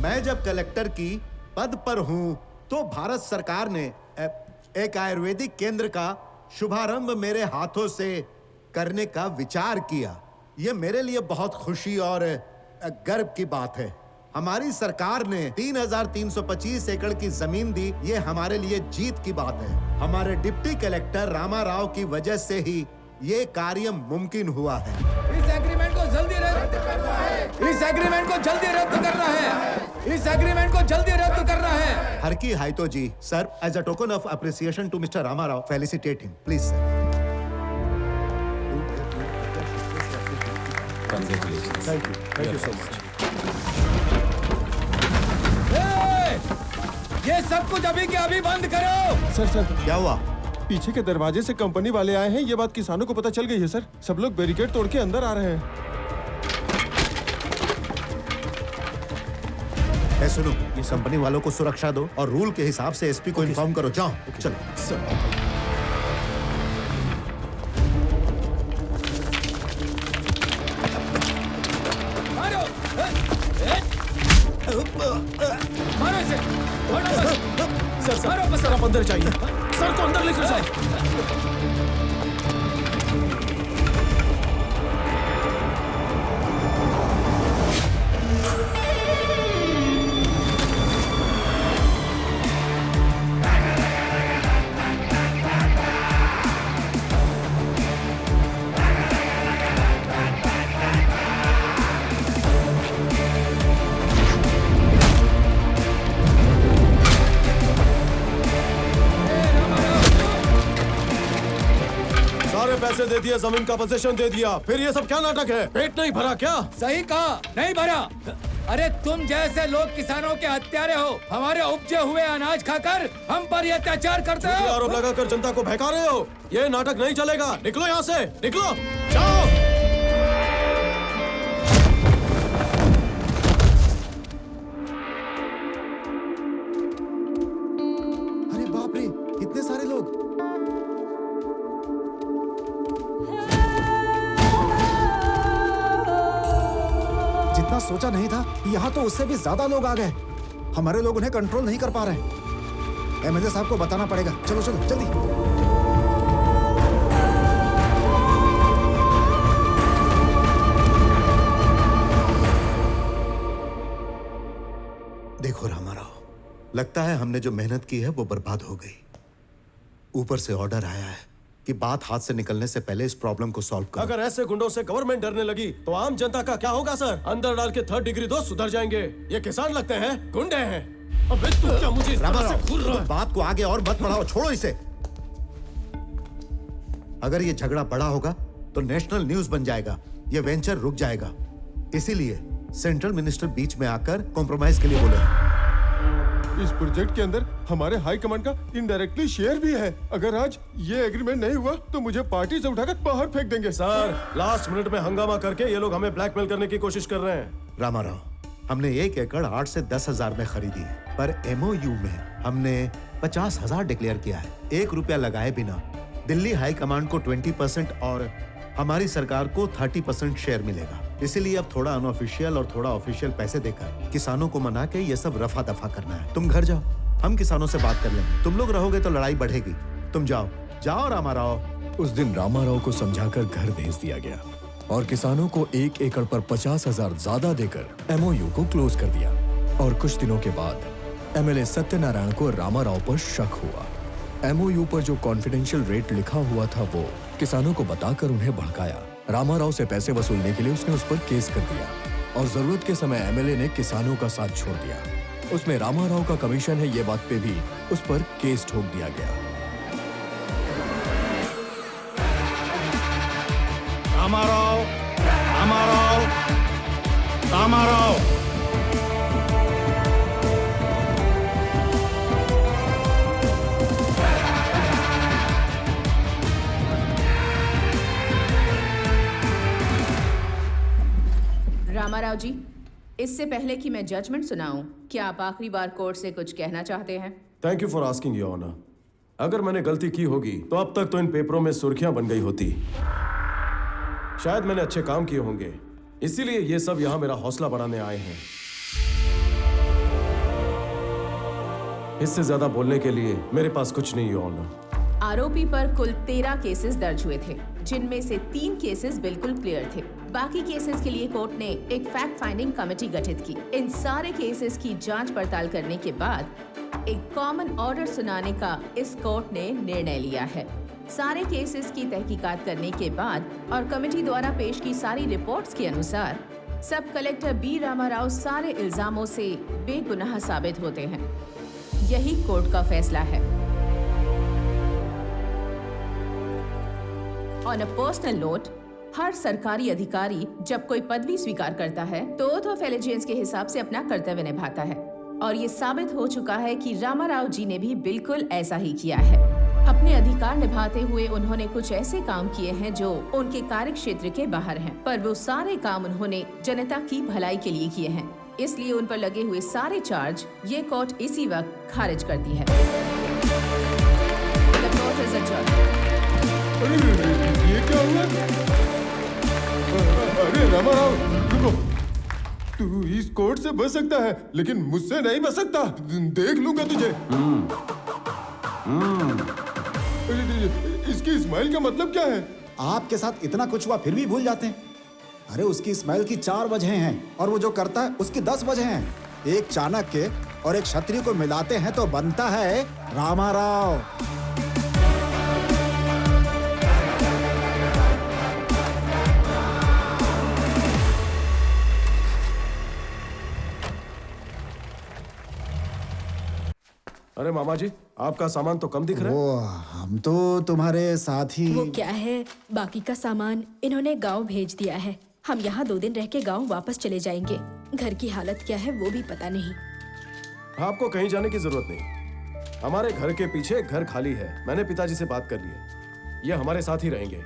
मैं जब कलेक्टर की पद पर हूं तो भारत सरकार ने एक आयुर्वेदिक केंद्र का शुभारंभ मेरे हाथों से करने का विचार किया। यह मेरे लिए बहुत खुशी और गर्व की बात है। हमारी सरकार ने 3,325 एकड़ की जमीन दी। ये हमारे लिए जीत की बात है। हमारे डिप्टी कलेक्टर रामा राव की वजह से ही ये कार्य मुमकिन हुआ है। इस एग्रीमेंट को जल्दी रद्द करना है। इस एग्रीमेंट को जल्दी रद्द करना है। इस एग्रीमेंट को जल्दी रद्द करना है। हरकी हाइतो जी, sir, as a token of appreciation to mister Rama Rao, felicitate him, please sir. Thank you so much. ये सब कुछ अभी के अभी बंद करो। सर क्या हुआ? पीछे के दरवाजे से कंपनी वाले आए हैं। ये बात किसानों को पता चल गई है सर। सब लोग बैरिकेड तोड़ के अंदर आ रहे हैं। सुनो, इस कंपनी वालों को सुरक्षा दो और रूल के हिसाब से एसपी को इन्फॉर्म करो। जाओ, चलो सर। मारो इसे। सर आप अंदर जाइए। सर को अंदर लेकर जाए। पैसे दे दिए, जमीन का पोजीशन दे दिया, फिर ये सब क्या नाटक है? पेट नहीं भरा क्या? सही कहा, नहीं भरा। अरे तुम जैसे लोग किसानों के हत्यारे हो। हमारे उपजे हुए अनाज खाकर हम पर ये अत्याचार करते हो। आरोप लगाकर जनता को बहका रहे हो। ये नाटक नहीं चलेगा। निकलो यहाँ से, निकलो, जाओ। अरे बाप रे, इतने सारे लोग। जितना सोचा नहीं था, यहाँ तो उससे भी ज्यादा लोग आ गए। हमारे लोग उन्हें कंट्रोल नहीं कर पा रहे। एमएलए साहब को बताना पड़ेगा। चलो चलो जल्दी। देखो रामाराव, लगता है हमने जो मेहनत की है वो बर्बाद हो गई। ऊपर से ऑर्डर आया है कि बात हाथ से निकलने से पहले इस प्रॉब्लम को सॉल्व करो। अगर ऐसे गुंडों से गवर्नमेंट डरने लगी तो आम जनता का क्या होगा सर? अंदर डाल के 3rd डिग्री दो, सुधर जाएंगे। ये किसान लगते हैं, गुंडे हैं। अबे तू क्या मुझे इस तरह से घूर रहा है? बात को आगे और मत बढ़ाओ, छोड़ो इसे। अगर ये झगड़ा बड़ा होगा तो नेशनल न्यूज बन जाएगा, ये वेंचर रुक जाएगा। इसीलिए सेंट्रल मिनिस्टर बीच में आकर कॉम्प्रोमाइज के लिए बोले। इस प्रोजेक्ट के अंदर हमारे हाई कमांड का इनडायरेक्टली शेयर भी है। अगर आज ये एग्रीमेंट नहीं हुआ तो मुझे पार्टी से उठाकर बाहर फेंक देंगे। सर, लास्ट मिनट में हंगामा करके ये लोग हमें ब्लैकमेल करने की कोशिश कर रहे हैं। रामाराव, हमने 1 एकड़ 8 से 10,000 में खरीदी है, पर एमओयू में हमने 50,000 डिक्लेयर किया है। 1 रुपया लगाए बिना दिल्ली हाई कमांड को 20% और हमारी सरकार को 30% शेयर मिलेगा। इसीलिए अब थोड़ा अनऑफिशियल और थोड़ा ऑफिशियल पैसे देकर किसानों को मना के ये सब रफा दफा करना है। तुम घर जाओ, हम किसानों से बात कर लेंगे। तुम लोग रहोगे तो लड़ाई बढ़ेगी। तुम जाओ जाओ रामाराव। उस दिन रामाराव को समझाकर घर भेज दिया गया और किसानों को 1 एकड़ पर 50,000 ज्यादा देकर एमओयू को क्लोज कर दिया। और कुछ दिनों के बाद एमएलए सत्यनारायण को रामाराव पर शक हुआ। एमओयू पर जो कॉन्फिडेंशियल रेट लिखा हुआ था वो किसानों को बताकर उन्हें भड़काया। रामाराव से पैसे वसूलने के लिए उसने उस पर केस कर दिया और जरूरत के समय एमएलए ने किसानों का साथ छोड़ दिया। उसमें रामाराव का कमीशन है ये बात पे भी उस पर केस ठोक दिया गया। रामाराव, रामाराव, रामाराव। रामाराव जी, इससे पहले कि मैं जजमेंट सुनाऊं, क्या आप आखिरी बार कोर्ट से कुछ कहना चाहते हैं? Thank you for asking your honour. अगर मैंने गलती की होगी तो अब तक तो इन पेपरों में सुर्खियां बन गई होती। शायद मैंने अच्छे काम किए होंगे, इसीलिए ये सब यहाँ मेरा हौसला बढ़ाने आए हैं। इससे ज्यादा बोलने के लिए मेरे पास कुछ नहीं है ऑनर। आरोपी पर कुल 13 केसेस दर्ज हुए थे, जिनमें से 3 केसेस बिल्कुल क्लियर थे। बाकी केसेस के लिए कोर्ट ने एक फैक्ट फाइंडिंग कमेटी गठित की। इन सारे केसेस की जांच पड़ताल करने के बाद एक कॉमन ऑर्डर सुनाने का इस कोर्ट ने निर्णय लिया है। सारे केसेस की तहकीकात करने के बाद और कमेटी द्वारा पेश की सारी रिपोर्ट्स के अनुसार सब कलेक्टर बी रामाराव सारे इल्जामों से बेगुनाह साबित होते हैं। यही कोर्ट का फैसला है। ऑन अ पर्सनल नोट, हर सरकारी अधिकारी जब कोई पदवी स्वीकार करता है तो ओथ ऑफ एलिजियंस के हिसाब से अपना कर्तव्य निभाता है, और ये साबित हो चुका है कि रामाराव जी ने भी बिल्कुल ऐसा ही किया है। अपने अधिकार निभाते हुए उन्होंने कुछ ऐसे काम किए हैं जो उनके कार्य क्षेत्र के बाहर हैं, पर वो सारे काम उन्होंने जनता की भलाई के लिए किए हैं। इसलिए उन पर लगे हुए सारे चार्ज ये कोर्ट इसी वक्त खारिज करती है। The court is adjourned. अरे ये क्या हुआ? अरे रामाराव रुको, तू इस कोर्ट से बच सकता है लेकिन मुझसे नहीं बच सकता। देख लूंगा तुझे। इसकी स्माइल का मतलब क्या है? आपके साथ इतना कुछ हुआ फिर भी भूल जाते हैं। अरे उसकी स्माइल की 4 वजह हैं और वो जो करता है उसकी 10 वजह हैं। एक चाणक्य और एक क्षत्रिय को मिलाते हैं तो बनता है रामाराव। अरे मामा जी, आपका सामान तो कम दिख रहा है। वो हम तो तुम्हारे साथ ही। वो क्या है, बाकी का सामान इन्होंने गांव भेज दिया है। हम यहाँ 2 दिन रह के गाँव वापस चले जाएंगे। घर की हालत क्या है वो भी पता नहीं। आपको कहीं जाने की जरूरत नहीं। हमारे घर के पीछे घर खाली है। मैंने पिताजी से बात कर ली है। ये हमारे साथ ही रहेंगे।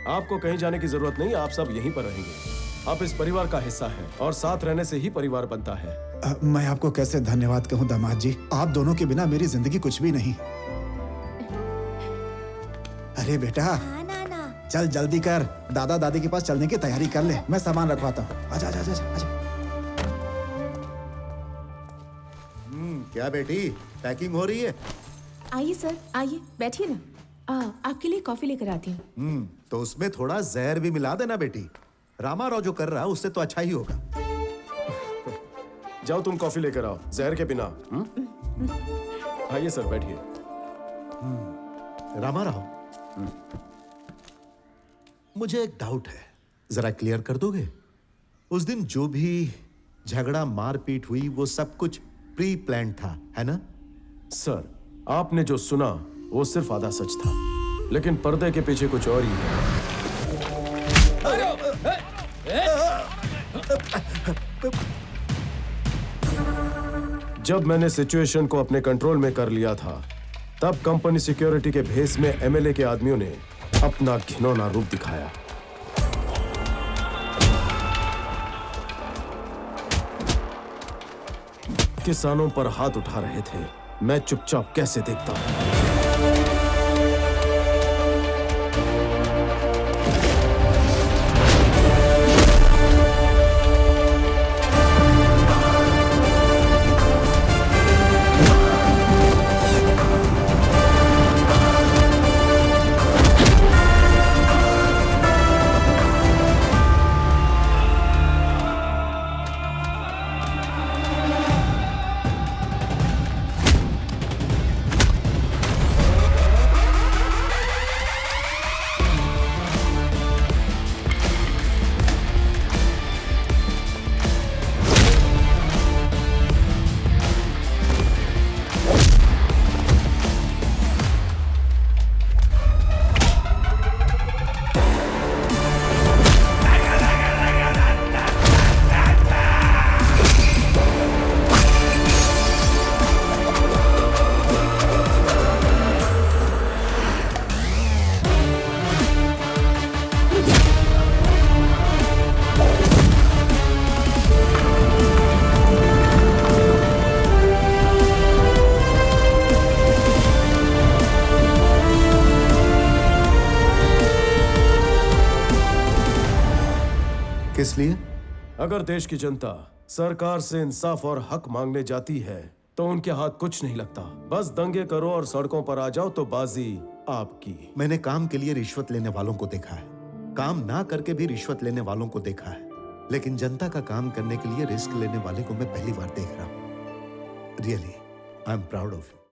आपको कहीं जाने की जरूरत नहीं, आप सब यहीं पर रहेंगे। आप इस परिवार का हिस्सा हैं और साथ रहने से ही परिवार बनता है। मैं आपको कैसे धन्यवाद कहूँ दामाद जी, आप दोनों के बिना मेरी जिंदगी कुछ भी नहीं। अरे बेटा, चल जल्दी कर, दादा दादी के पास चलने की तैयारी कर ले। मैं सामान रखवाता हूँ। आजा आजा आजा आजा। क्या बेटी, पैकिंग हो रही है? आइए सर, आइए बैठिए ना। आपके लिए कॉफी लेकर आती हूँ। तो उसमें थोड़ा जहर भी मिला देना बेटी। रामाराव जो कर रहा है उससे तो अच्छा ही होगा। जाओ तुम कॉफी लेकर आओ, जहर के बिना। आइए सर, बैठिए। रामाराव, मुझे एक डाउट है, जरा क्लियर कर दोगे? उस दिन जो भी झगड़ा मारपीट हुई वो सब कुछ प्री प्लान था, है ना? सर, आपने जो सुना वो सिर्फ आधा सच था, लेकिन पर्दे के पीछे कुछ और ही है। जब मैंने सिचुएशन को अपने कंट्रोल में कर लिया था, तब कंपनी सिक्योरिटी के भेस में एमएलए के आदमियों ने अपना घिनौना रूप दिखाया। किसानों पर हाथ उठा रहे थे, मैं चुपचाप कैसे देखता हूं। किस लिए? अगर देश की जनता सरकार से इंसाफ और हक मांगने जाती है तो उनके हाथ कुछ नहीं लगता। बस दंगे करो और सड़कों पर आ जाओ तो बाजी आपकी। मैंने काम के लिए रिश्वत लेने वालों को देखा है, काम ना करके भी रिश्वत लेने वालों को देखा है, लेकिन जनता का काम करने के लिए रिस्क लेने वाले को मैं पहली बार देख रहा हूं। Really I am proud of you.